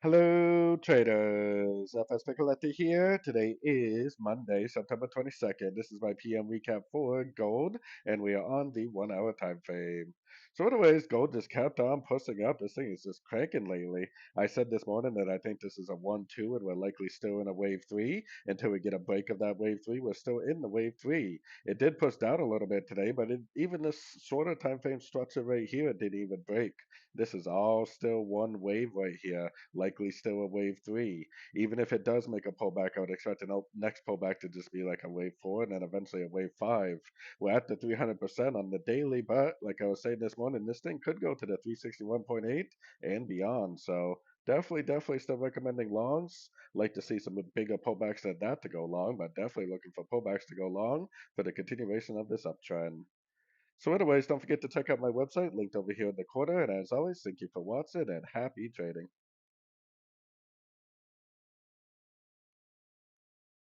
Hello, traders. FX Pip Collector here. Today is Monday, September 22nd. This is my PM recap for gold, and we are on the 1 hour time frame. So, anyways, gold just kept on pushing up. This thing is just cranking lately. I said this morning that I think this is a 1-2, and we're likely still in a wave 3 until we get a break of that wave 3. We're still in the wave 3. It did push down a little bit today, but even this shorter time frame structure right here, it didn't even break. This is all still one wave right here, likely still a wave 3. Even if it does make a pullback, I would expect the next pullback to just be like a wave 4 and then eventually a wave 5. We're at the 300% on the daily, but like I was saying this morning, this thing could go to the 361.8 and beyond. So definitely still recommending longs. Like to see some bigger pullbacks than that to go long, but definitely looking for pullbacks to go long for the continuation of this uptrend. So anyways, don't forget to check out my website linked over here in the corner. And as always, thank you for watching and happy trading.